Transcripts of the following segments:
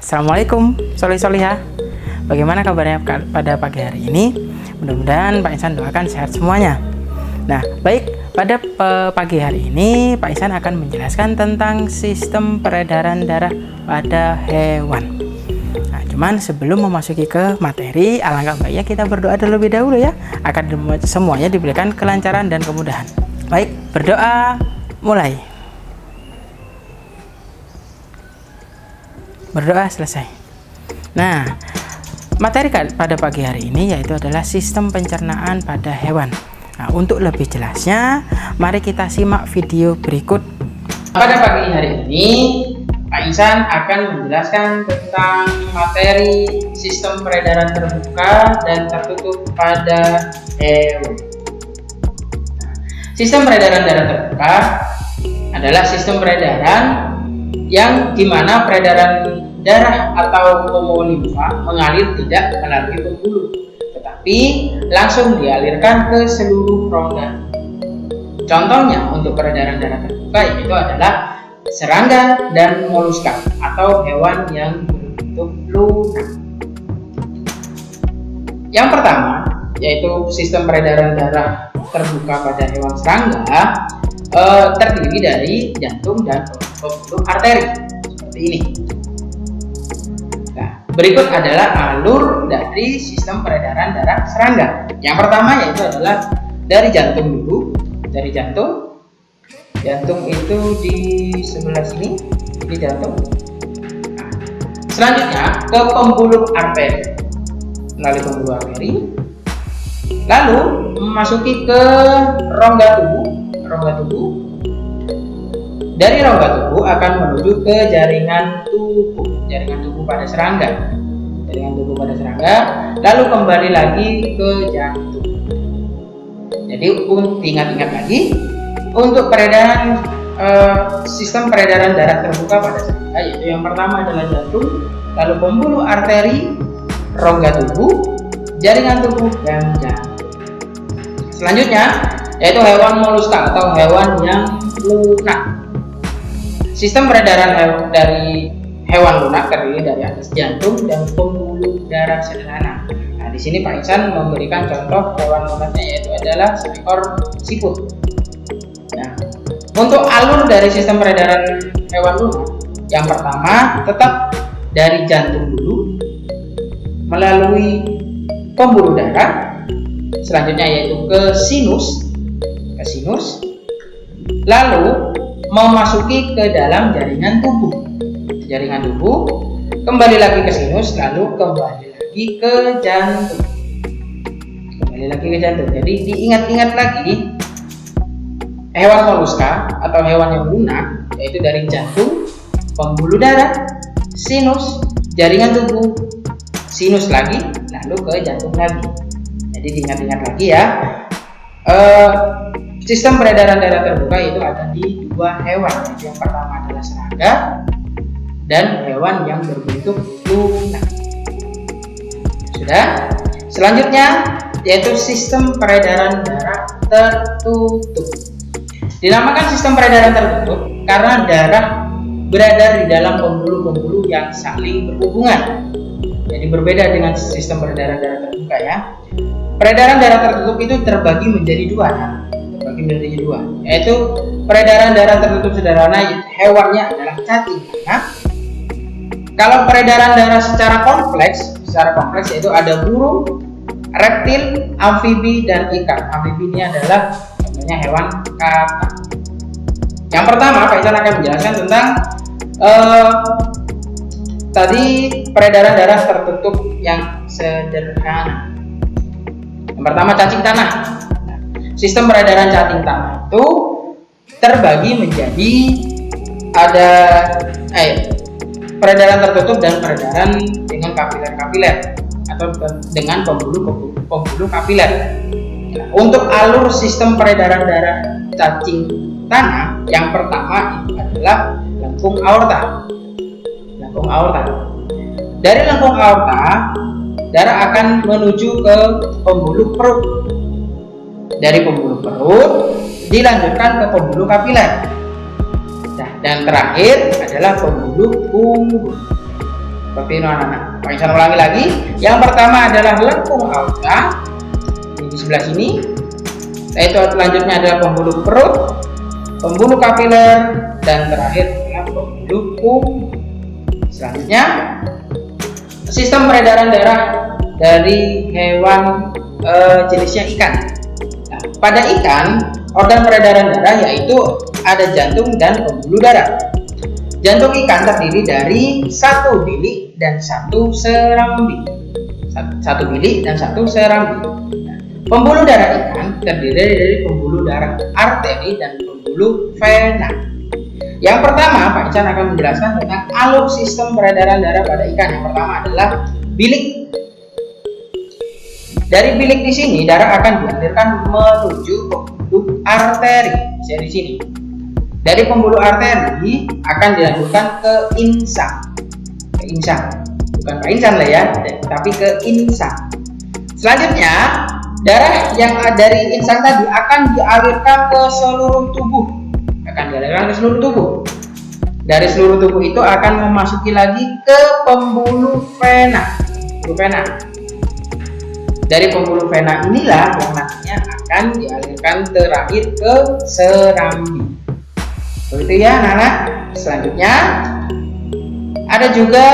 Assalamualaikum solih-solihah. Bagaimana kabarnya pada pagi hari ini? Mudah-mudahan Pak Ihsan doakan sehat semuanya. Nah, baik, pada pagi hari ini Pak Ihsan akan menjelaskan tentang sistem peredaran darah pada hewan. Nah, cuman sebelum memasuki ke materi, alangkah baiknya kita berdoa terlebih dahulu ya, agar semuanya diberikan kelancaran dan kemudahan. Baik, berdoa mulai. Berdoa selesai. Nah, materi pada pagi hari ini yaitu adalah sistem pencernaan pada hewan. Nah, untuk lebih jelasnya, mari kita simak video berikut. Pada pagi hari ini, Pak Ihsan akan menjelaskan tentang materi sistem peredaran terbuka dan tertutup pada hewan. Sistem peredaran darah terbuka adalah sistem peredaran yang dimana peredaran darah atau homolimfa mengalir tidak melalui pembuluh, tetapi langsung dialirkan ke seluruh rongga. Contohnya untuk peredaran darah terbuka yaitu adalah serangga dan moluska atau hewan yang berbentuk lunak. Yang pertama yaitu sistem peredaran darah terbuka pada hewan serangga terdiri dari jantung dan pembuluh arteri seperti ini. Nah, berikut adalah alur dari sistem peredaran darah serangga. Yang pertama yaitu adalah dari jantung dulu. Dari jantung itu di sebelah sini, di jantung. Nah, selanjutnya ke pembuluh arteri, melalui pembuluh arteri, lalu memasuki ke rongga tubuh. Dari rongga tubuh akan menuju ke jaringan tubuh pada serangga. Lalu kembali lagi ke jantung. Jadi ingat-ingat lagi untuk peredaran sistem peredaran darah terbuka pada serangga, yaitu yang pertama adalah jantung, lalu pembuluh arteri, rongga tubuh, jaringan tubuh, dan jantung. Selanjutnya yaitu hewan moluska atau hewan yang lunak. Sistem peredaran dari hewan lunak terdiri dari atas jantung dan pembuluh darah sederhana. Nah, di sini Pak Ihsan memberikan contoh hewan lunaknya yaitu adalah seekor siput. Nah, untuk alur dari sistem peredaran hewan lunak, yang pertama tetap dari jantung dulu melalui pembuluh darah, selanjutnya yaitu ke sinus, lalu memasuki ke dalam jaringan tubuh, kembali lagi ke sinus, lalu kembali lagi ke jantung, Jadi diingat-ingat lagi, hewan moluska atau hewan yang lunak yaitu dari jantung, pembuluh darah, sinus, jaringan tubuh, sinus lagi, lalu ke jantung lagi. Jadi diingat-ingat lagi ya. Sistem peredaran darah terbuka itu ada di dua hewan, yaitu yang pertama adalah serangga dan hewan yang berbentuk lunak. Sudah. Selanjutnya yaitu sistem peredaran darah tertutup. Dinamakan sistem peredaran tertutup karena darah berada di dalam pembuluh-pembuluh yang saling berhubungan. Jadi berbeda dengan sistem peredaran darah terbuka ya. Peredaran darah tertutup itu terbagi menjadi dua, yaitu peredaran darah tertutup sederhana, hewannya adalah cacing tanah. Kalau peredaran darah secara kompleks yaitu ada burung, reptil, amfibi, dan ikan. Amfibi ini adalah contohnya hewan kata. Yang pertama, Pak Ihsan akan menjelaskan tentang tadi peredaran darah tertutup yang sederhana. Yang pertama cacing tanah. Sistem peredaran cacing tanah itu terbagi menjadi ada peredaran tertutup dan peredaran dengan kapiler atau dengan pembuluh kapiler. Nah, untuk alur sistem peredaran darah cacing tanah, yang pertama itu adalah lengkung aorta. Dari lengkung aorta, darah akan menuju ke pembuluh perut. Dari pembuluh perut dilanjutkan ke pembuluh kapiler. Dan terakhir adalah pembuluh punggung. Seperti itu anak-anak. Pak Ihsan ulangi lagi. Yang pertama adalah lengkung aorta di sebelah sini. Itu selanjutnya adalah pembuluh perut, pembuluh kapiler, dan terakhir adalah pembuluh punggung. Selanjutnya sistem peredaran darah dari hewan jenisnya ikan. Nah, pada ikan organ peredaran darah yaitu ada jantung dan pembuluh darah. Jantung ikan terdiri dari satu bilik dan satu serambi. Satu bilik dan satu serambi. Nah, pembuluh darah ikan terdiri dari pembuluh darah arteri dan pembuluh vena. Yang pertama, Pak Ihsan akan menjelaskan tentang alur sistem peredaran darah pada ikan. Yang pertama adalah bilik. Dari bilik di sini darah akan dialirkan menuju pembuluh arteri. Di sini. Dari pembuluh arteri akan dilanjutkan ke insang. Ke insang. Bukan Pak Ihsan lah ya, tapi ke insang. Selanjutnya, darah yang dari insang tadi akan dialirkan ke seluruh tubuh. Dari seluruh tubuh itu akan memasuki lagi ke pembuluh vena. Dari pembuluh vena inilah yang nantinya akan dialirkan terakhir ke serambi. Begitu ya anak-anak. Selanjutnya ada juga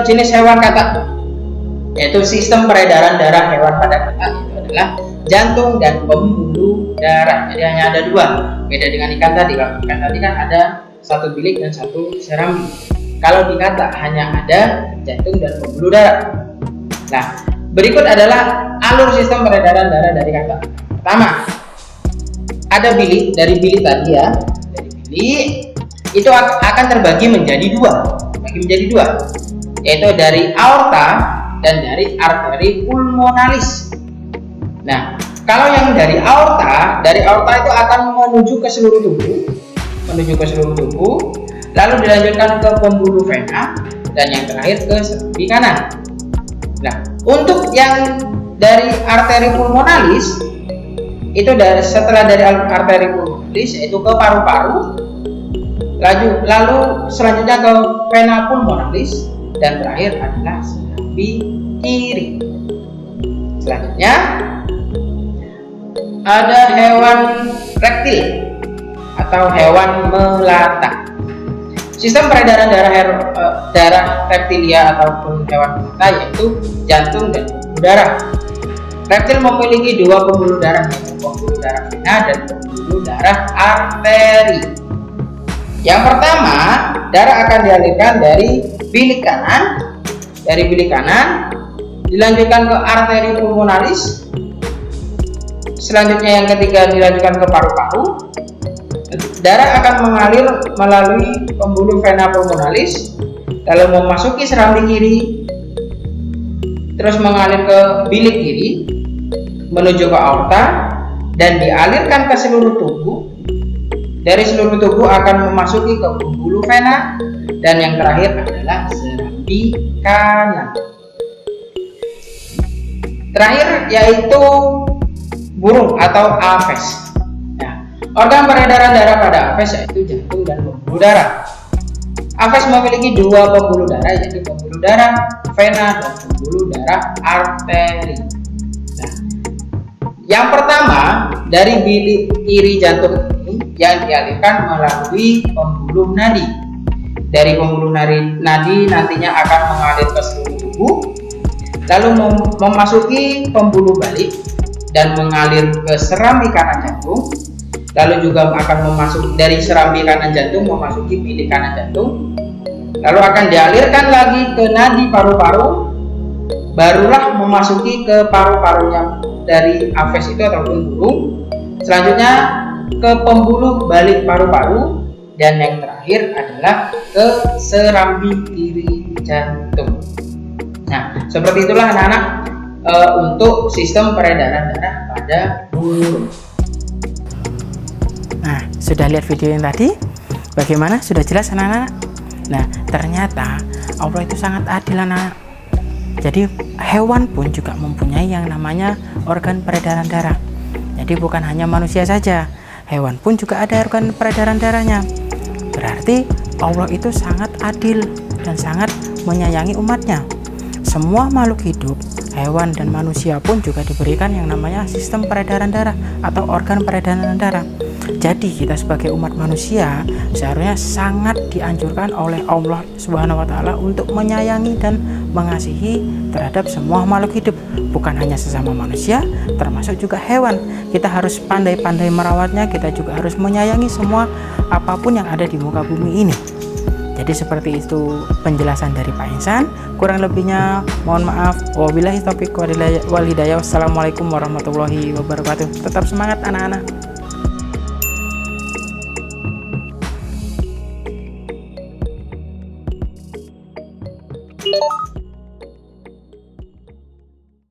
jenis hewan katak, yaitu sistem peredaran darah hewan pada katak itu adalah jantung dan pembuluh darah. Jadi hanya ada dua, beda dengan ikan tadi. Kalau ikan tadi kan ada satu bilik dan satu serambi. Kalau di katak hanya ada jantung dan pembuluh darah. Nah, berikut adalah alur sistem peredaran darah dari katak. Pertama, ada bilik. Dari bilik tadi ya, dari bilik itu akan terbagi menjadi dua, yaitu dari aorta dan dari arteri pulmonalis. Nah, kalau yang dari aorta itu akan menuju ke seluruh tubuh, lalu dilanjutkan ke pembuluh vena, dan yang terakhir ke serambi kanan. Nah, untuk yang dari arteri pulmonalis itu setelah dari arteri pulmonalis yaitu ke paru-paru, lalu selanjutnya ke vena pulmonalis, dan terakhir adalah serambi kiri. Selanjutnya ada hewan reptil atau hewan melata. Sistem peredaran darah reptilia ataupun hewan melata yaitu jantung dan pembuluh darah. Reptil memiliki dua pembuluh darah, yaitu pembuluh darah vena dan pembuluh darah arteri. Yang pertama, darah akan dialirkan dari bilik kanan, dilanjutkan ke arteri pulmonalis. Selanjutnya yang ketiga dilanjutkan ke paru-paru. Darah akan mengalir melalui pembuluh vena pulmonalis, lalu memasuki serambi kiri, terus mengalir ke bilik kiri, menuju ke aorta, dan dialirkan ke seluruh tubuh. Dari seluruh tubuh akan memasuki ke pembuluh vena, dan yang terakhir adalah serambi kanan. Terakhir yaitu burung atau apes. Organ peredaran darah pada apes yaitu jantung dan pembuluh darah. Apes memiliki dua pembuluh darah, yaitu pembuluh darah vena dan pembuluh darah arteri. Nah, yang pertama dari bilik kiri jantung ini yang dialirkan melalui pembuluh nadi. Dari pembuluh nadi nantinya akan mengalir ke seluruh tubuh, lalu memasuki pembuluh balik dan mengalir ke serambi kanan jantung. Lalu juga akan dari serambi kanan jantung memasuki bilik kanan jantung, lalu akan dialirkan lagi ke nadi paru-paru, barulah memasuki ke paru-parunya dari apes itu ataupun burung. Selanjutnya ke pembuluh balik paru-paru, dan yang terakhir adalah ke serambi kiri jantung. Nah, seperti itulah anak-anak untuk sistem peredaran darah pada burung. Nah, sudah lihat video yang tadi? Bagaimana? Sudah jelas anak-anak? Nah, ternyata Allah itu sangat adil anak-anak. Jadi hewan pun juga mempunyai yang namanya organ peredaran darah. Jadi bukan hanya manusia saja, hewan pun juga ada organ peredaran darahnya. Berarti Allah itu sangat adil dan sangat menyayangi umatnya. Semua makhluk hidup, hewan dan manusia pun juga diberikan yang namanya sistem peredaran darah atau organ peredaran darah. Jadi kita sebagai umat manusia seharusnya sangat dianjurkan oleh Allah Subhanahu wa taala untuk menyayangi dan mengasihi terhadap semua makhluk hidup, bukan hanya sesama manusia, termasuk juga hewan. Kita harus pandai-pandai merawatnya, kita juga harus menyayangi semua apapun yang ada di muka bumi ini. Jadi seperti itu penjelasan dari Pak Ihsan. Kurang lebihnya mohon maaf. Wabillahi taufiq wal hidayah. Wassalamualaikum warahmatullahi wabarakatuh. Tetap semangat anak-anak.